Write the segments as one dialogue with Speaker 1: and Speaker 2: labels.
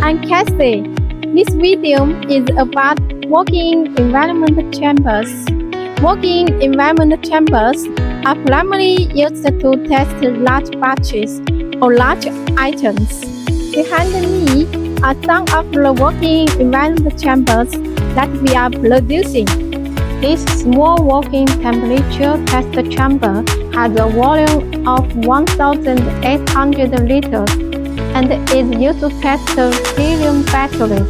Speaker 1: I'm Cathy. This video is about working environment chambers. Working environment chambers are primarily used to test large batches or large items. Behind me are some of the working environment chambers that we are producing. This small working temperature test chamber has a volume of 1,800 liters and is used to test helium batteries.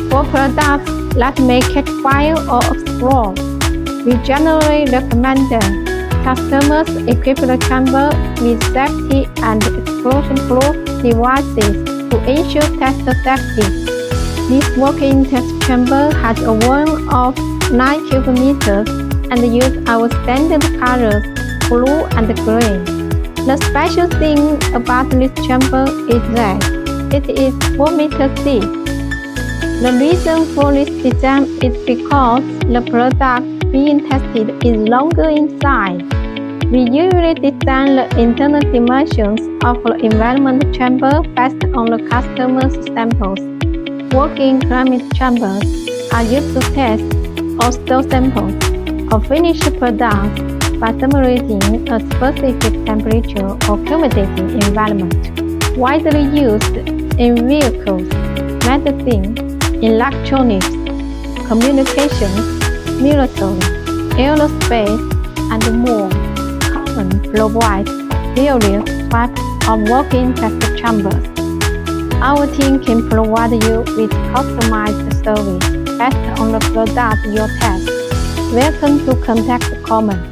Speaker 1: For products that may catch fire or explode, we generally recommend customers equip the chamber with safety and explosion-proof devices to ensure test safety. This working test chamber has a volume of 9 cubic meters and uses our standard colors, blue and green. The special thing about this chamber is that it is 4 meters deep. The reason for this design is because the product being tested is longer in size. We usually design the internal dimensions of the environment chamber based on the customer's samples. Working ceramic chambers are used to test or store samples of finished products by simulating a specific temperature or humidity environment. Widely used in vehicles, medicine, electronics, communications, military, aerospace, and more. KOMEG provides various types of working test chambers. Our team can provide you with customized service based on the product you test. Welcome to contact KOMEG.